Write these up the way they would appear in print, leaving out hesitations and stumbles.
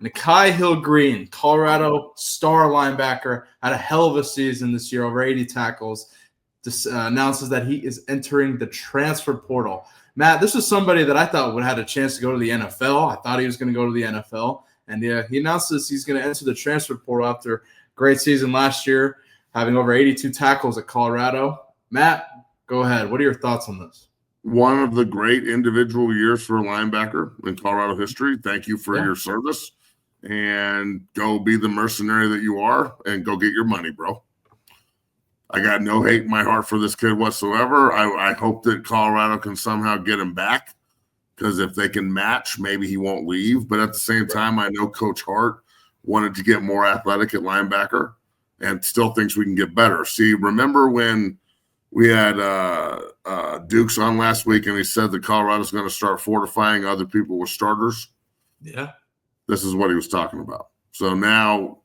Nikhai Hill-Green, Colorado star linebacker, had a hell of a season this year, over 80 tackles. Announces that he is entering the transfer portal. Matt, this is somebody that I thought would have had a chance to go to the NFL. I thought he was going to go to the NFL. And he announces he's going to enter the transfer portal after a great season last year, having over 82 tackles at Colorado. Matt, go ahead. What are your thoughts on this? One of the great individual years for a linebacker in Colorado history. Thank you for your service. And go be the mercenary that you are and go get your money, bro. I got no hate in my heart for this kid whatsoever. I hope that Colorado can somehow get him back, because if they can match, maybe he won't leave. But at the same time, I know Coach Hart wanted to get more athletic at linebacker and still thinks we can get better. See, remember when we had Dukes on last week and he said that Colorado's going to start fortifying other people with starters? Yeah. This is what he was talking about. So now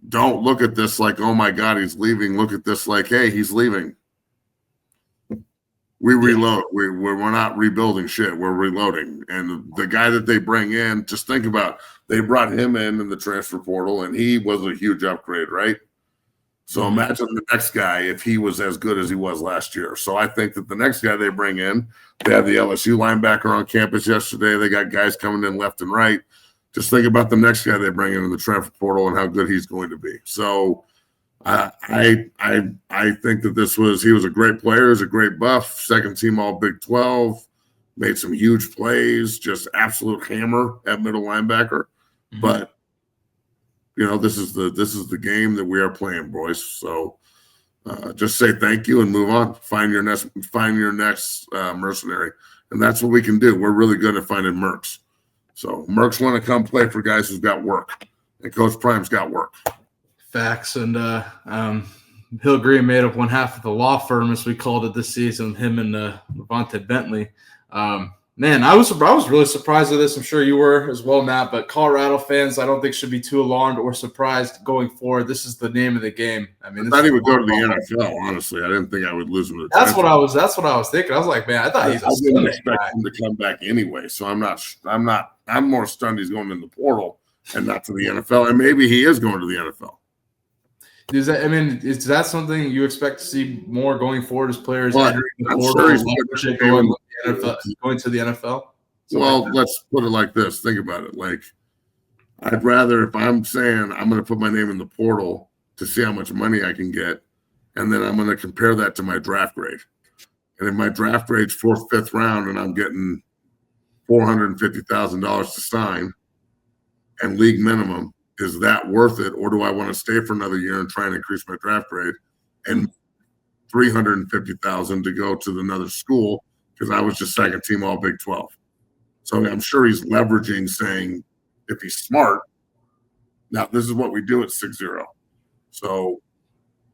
don't look at this like, oh, my God, he's leaving. Look at this like, hey, he's leaving. We reload. We're not rebuilding shit. We're reloading. And the guy that they bring in, just think about, they brought him in the transfer portal, and he was a huge upgrade, right? So imagine the next guy if he was as good as he was last year. So I think that the next guy they bring in, they have the LSU linebacker on campus yesterday. They got guys coming in left and right. Just think about the next guy they bring in the transfer portal and how good he's going to be. So I think that he was a great player, he's a great buff, second team all Big 12, made some huge plays, just absolute hammer at middle linebacker. Mm-hmm. But this is the game that we are playing, boys. So just say thank you and move on. Find your next mercenary, and that's what we can do. We're really good at finding mercs. So mercs want to come play for guys who've got work, and Coach Prime's got work. Facts. And Hill-Green made up one half of the law firm, as we called it this season. Him and Levante Bentley. Man, I was really surprised at this. I'm sure you were as well, Matt. But Colorado fans, I don't think should be too alarmed or surprised going forward. This is the name of the game. I mean, I thought he would go to the NFL. Honestly, I didn't think I would lose him. That's what I was thinking. I was like, man, I thought he's. I didn't expect him to come back anyway. So I'm more stunned he's going in the portal and not to the NFL. And maybe he is going to the NFL. Is that something you expect to see more going forward as players entering the portal? Going to the NFL? Let's put it like this. Think about it. Like, I'd rather, if I'm saying I'm going to put my name in the portal to see how much money I can get, and then I'm going to compare that to my draft grade. And if my draft grade's 4th, 5th round, and I'm getting $450,000 to sign and league minimum, is that worth it? Or do I want to stay for another year and try and increase my draft grade and $350,000 to go to another school because I was just second team all Big 12? So I'm sure he's leveraging, saying, if he's smart, now this is what we do at 6-0. So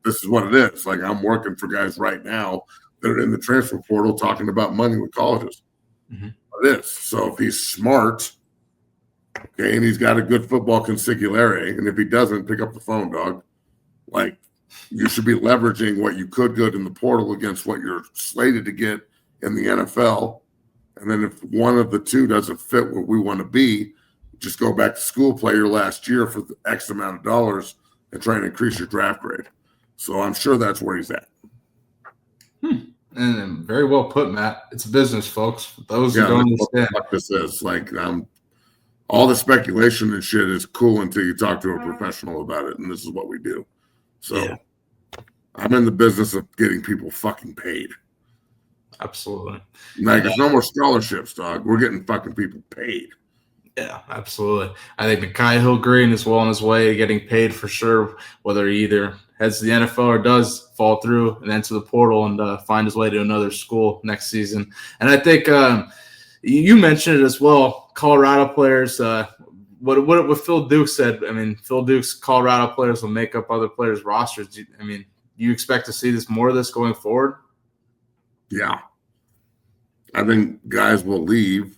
this is what it is. Like, I'm working for guys right now that are in the transfer portal talking about money with colleges. Mm-hmm. It is. So if he's smart, okay, and he's got a good football consigliere, and if he doesn't, pick up the phone, dog. Like, you should be leveraging what you could get in the portal against what you're slated to get in the NFL. And then if one of the two doesn't fit what we want to be, just go back to school, play your last year for the X amount of dollars, and try and increase your draft grade. So I'm sure that's where he's at. And very well put, Matt. It's business, folks. For those who don't understand what this is, like, all the speculation and shit is cool until you talk to a professional about it, and this is what we do. So I'm in the business of getting people fucking paid. Absolutely. Like, there's no more scholarships, dog. We're getting fucking people paid. Yeah, absolutely. I think Nikhai Hill-Green is well on his way to getting paid for sure, whether he either heads to the NFL or does fall through and enter the portal and find his way to another school next season. And I think you mentioned it as well, Colorado players, what Phil Dukes said. I mean, Phil Dukes, Colorado players will make up other players' rosters. You expect to see more of this going forward? Yeah. I think guys will leave,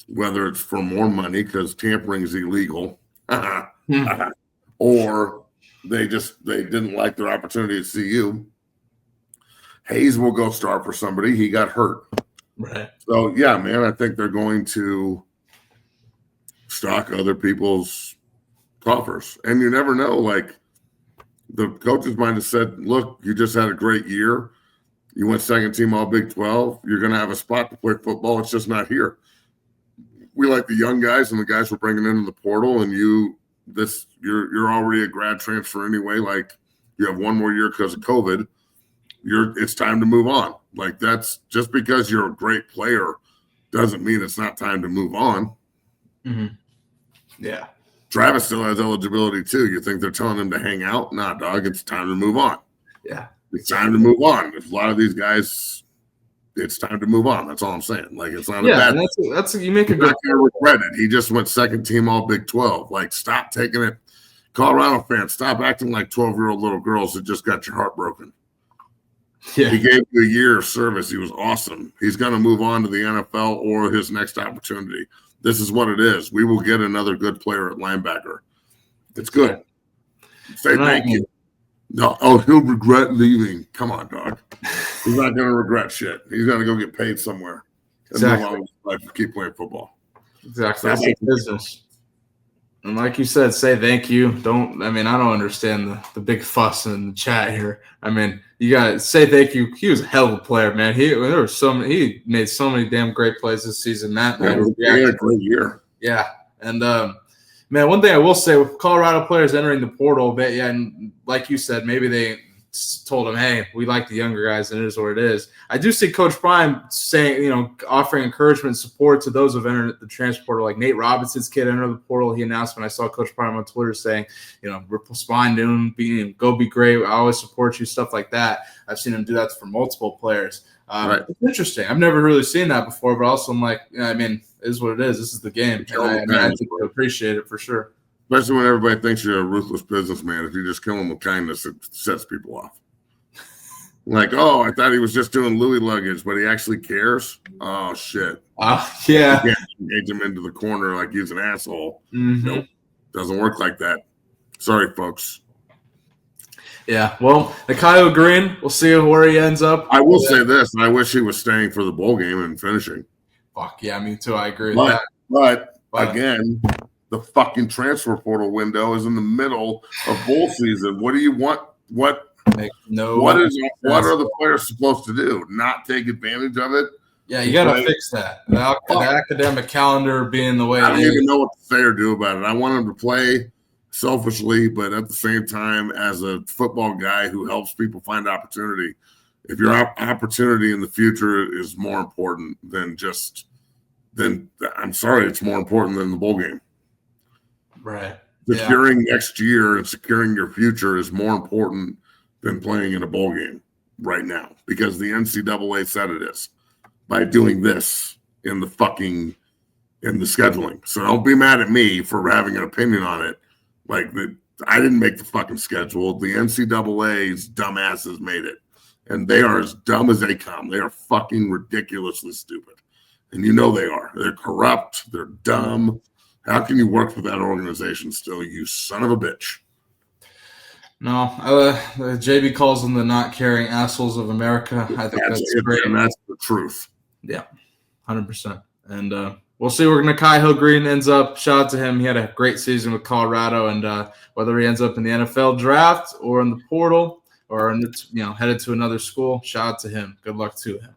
whether it's for more money because tampering is illegal, or they didn't like their opportunity at CU. Hayes will go start for somebody. He got hurt. Right. So, yeah, man, I think they're going to stock other people's coffers. And you never know. Like, the coaches might have said, look, you just had a great year. You went second team all Big 12. You're going to have a spot to play football. It's just not here. We like the young guys and the guys we're bringing into the portal, and you're already a grad transfer anyway. Like, you have one more year because of COVID. It's time to move on. Like, that's just because you're a great player doesn't mean it's not time to move on. Mm-hmm. Yeah. Travis still has eligibility too. You think they're telling him to hang out? Nah, dog. It's time to move on. Yeah. It's time to move on. There's a lot of these guys. It's time to move on. That's all I'm saying. Like, it's not a bad. That's you make a good. Not gonna regret it. He just went second team all Big 12. Like, stop taking it. Colorado fans, stop acting like 12-year-old little girls that just got your heart broken. Yeah. He gave you a year of service. He was awesome. He's going to move on to the NFL or his next opportunity. This is what it is. We will get another good player at linebacker. It's good. Say thank you. No, he'll regret leaving. Come on, dog. He's not going to regret shit. He's going to go get paid somewhere. Exactly. And keep playing football. Exactly. That's business. And like you said, say thank you. I don't understand the big fuss in the chat here. I mean, you got to say thank you. He was a hell of a player, man. He made so many damn great plays this season. Matt, had a great year. Yeah. And, man, one thing I will say with Colorado players entering the portal, and like you said, maybe they told him, hey, we like the younger guys, and it is what it is. I do see Coach Prime saying, offering encouragement and support to those who have entered the transfer portal, like Nate Robinson's kid entered the portal. He announced when I saw Coach Prime on Twitter saying, respond to him, go be great. I always support you, stuff like that. I've seen him do that for multiple players. Right. It's interesting. I've never really seen that before, but also I'm like, it is what it is. This is the game. And I think I appreciate it for sure. Especially when everybody thinks you're a ruthless businessman. If you just kill them with kindness, it sets people off. Like, oh, I thought he was just doing Louis luggage, but he actually cares. Oh, shit. Yeah. You can't engage him into the corner like he's an asshole. Mm-hmm. Nope. Doesn't work like that. Sorry, folks. Yeah. Well, Nikhai Hill-Green, we'll see where he ends up. I will say this. I wish he was staying for the bowl game and finishing. Fuck yeah, me too. I agree with that. But again, the fucking transfer portal window is in the middle of bowl season. What do you want? What are the players supposed to do? Not take advantage of it? Yeah, you got to fix that. The academic calendar being the way I don't even know what to say or do about it. I want him to play selfishly, but at the same time, as a football guy who helps people find opportunity, if your opportunity in the future is more important then I'm sorry, it's more important than the bowl game. Right. Securing next year and securing your future is more important than playing in a bowl game right now, because the NCAA said it is by doing this in the scheduling. So don't be mad at me for having an opinion on it. Like, I didn't make the fucking schedule. The NCAA's dumbasses made it, and they are as dumb as they come. They are fucking ridiculously stupid, and they are. They're corrupt. They're dumb. How can you work for that organization still, you son of a bitch? No, JB calls them the not caring assholes of America. I think that's great. And that's the truth. Yeah, 100%. And we'll see where Nikhai Hill-Green ends up. Shout out to him. He had a great season with Colorado, and whether he ends up in the NFL draft or in the portal or headed to another school, shout out to him. Good luck to him.